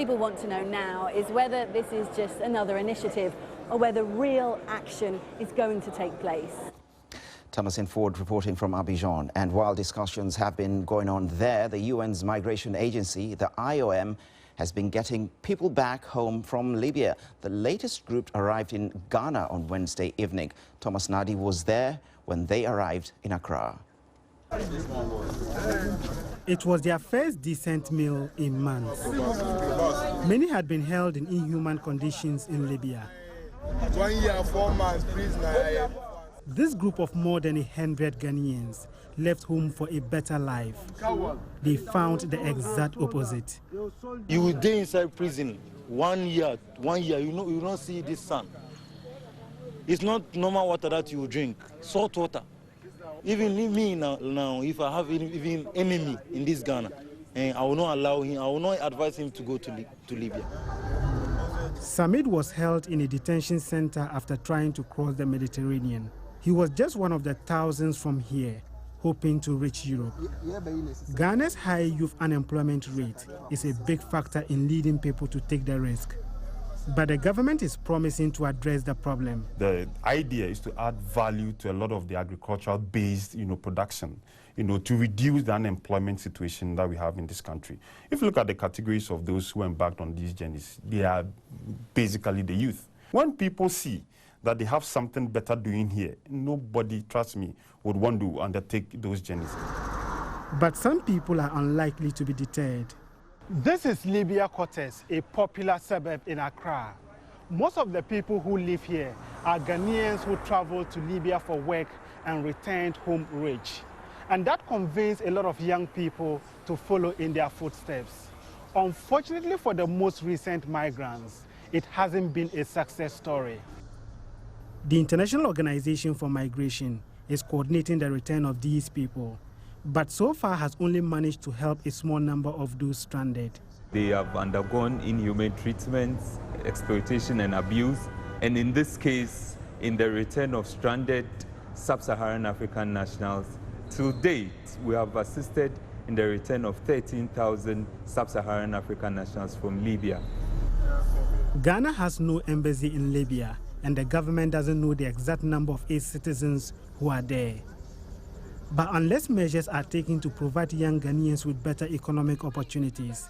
People want to know now is whether this is just another initiative or whether real action is going to take place. Thomas Ford reporting from Abidjan. And while discussions have been going on there, the UN's migration agency, the IOM, has been getting people back home from Libya. The latest group arrived in Ghana on Wednesday evening. Thomas Naadi was there when they arrived in Accra. It was their first decent meal in months. Many had been held in inhuman conditions in Libya. 1 year, 4 months prisoner. This group of more than 100 Ghanaians left home for a better life. They found the exact opposite. You will stay inside prison 1 year, you will not see this sun. It's not normal water that you drink, salt water. Even me now, if I have even enemy in this Ghana, and I will not allow him, I will not advise him to go to Libya. Samid was held in a detention center after trying to cross the Mediterranean. He was just one of the thousands from here, hoping to reach Europe. Ghana's high youth unemployment rate is a big factor in leading people to take the risk. But the government is promising to address the problem. The idea is to add value to a lot of the agricultural-based, production, to reduce the unemployment situation that we have in this country. If you look at the categories of those who embarked on these journeys, they are basically the youth. When people see that they have something better doing here, nobody, trust me, would want to undertake those journeys. But some people are unlikely to be deterred. This is Libya Quarters, a popular suburb in Accra. Most of the people who live here are Ghanaians who traveled to Libya for work and returned home rich. And that convinced a lot of young people to follow in their footsteps. Unfortunately for the most recent migrants, it hasn't been a success story. The International Organization for Migration is coordinating the return of these people, but so far has only managed to help a small number of those stranded. They have undergone inhumane treatments, exploitation and abuse, and in this case, in the return of stranded sub-Saharan African nationals, to date, we have assisted in the return of 13,000 sub-Saharan African nationals from Libya. Ghana has no embassy in Libya, and the government doesn't know the exact number of its citizens who are there. But unless measures are taken to provide young Ghanaians with better economic opportunities,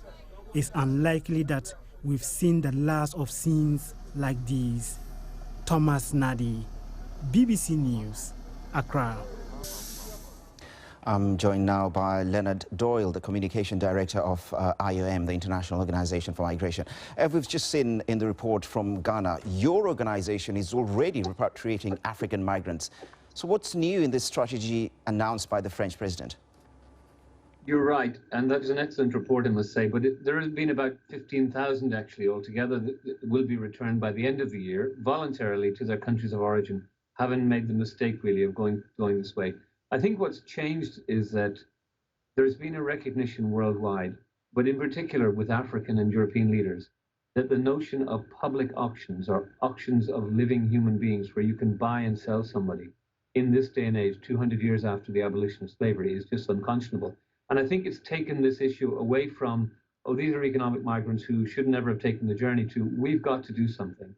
it's unlikely that we've seen the last of scenes like these. Thomas Naadi, BBC News, Accra. I'm joined now by Leonard Doyle, the Communication Director of IOM, the International Organization for Migration. We've just seen in the report from Ghana, your organization is already repatriating African migrants. So what's new in this strategy announced by the French president? You're right, and that is an excellent report, I must say, but there has been about 15,000 actually altogether that will be returned by the end of the year voluntarily to their countries of origin, having made the mistake really of going this way. I think what's changed is that there's been a recognition worldwide, but in particular with African and European leaders, that the notion of public auctions or auctions of living human beings where you can buy and sell somebody in this day and age, 200 years after the abolition of slavery, is just unconscionable. And I think it's taken this issue away from, oh, these are economic migrants who should never have taken the journey, to we've got to do something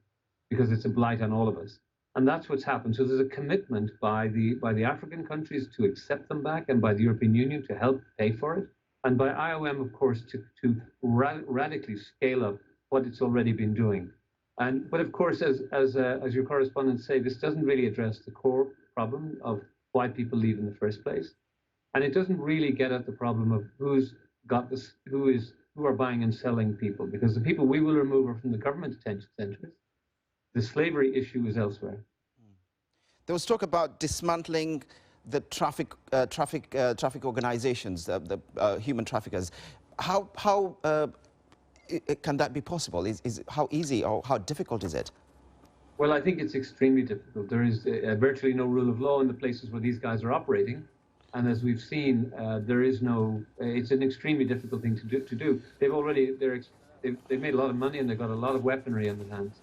because it's a blight on all of us. And that's what's happened. So there's a commitment by the African countries to accept them back, and by the European Union to help pay for it, and by IOM, of course, to radically scale up what it's already been doing. But of course, as your correspondents say, this doesn't really address the core problem of why people leave in the first place, and it doesn't really get at the problem of who are buying and selling people, because the people we will remove are from the government detention centres. The slavery issue is elsewhere. There was talk about dismantling the traffic organizations, the human traffickers. How can that be possible? How easy or how difficult is it? Well, I think it's extremely difficult. There is virtually no rule of law in the places where these guys are operating. And as we've seen, it's an extremely difficult thing to do. They've made a lot of money, and they've got a lot of weaponry in their hands.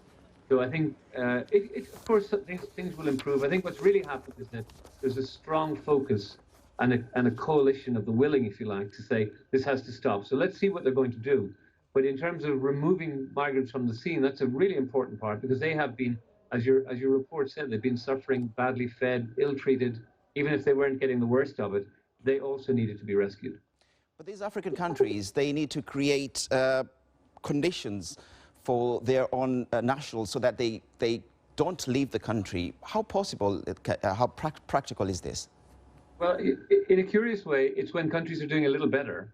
So I think, of course, things will improve. I think what's really happened is that there's a strong focus and a coalition of the willing, if you like, to say this has to stop. So let's see what they're going to do. But in terms of removing migrants from the scene, that's a really important part, because they have been, as your report said, they've been suffering, badly fed, ill-treated. Even if they weren't getting the worst of it, they also needed to be rescued. But these African countries, they need to create conditions for their own nationals so that they don't leave the country. How possible, how practical is this? Well, in a curious way, it's when countries are doing a little better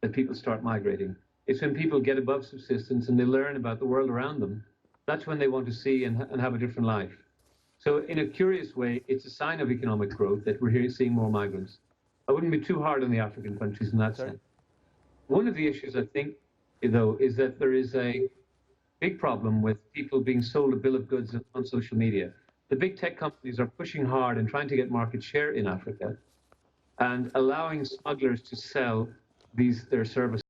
that people start migrating. It's when people get above subsistence and they learn about the world around them. That's when they want to see and have a different life. So in a curious way, it's a sign of economic growth that we're seeing more migrants. I wouldn't be too hard on the African countries in that sense. One of the issues, I think, though, is that there is a big problem with people being sold a bill of goods on social media. The big tech companies are pushing hard and trying to get market share in Africa and allowing smugglers to sell their services.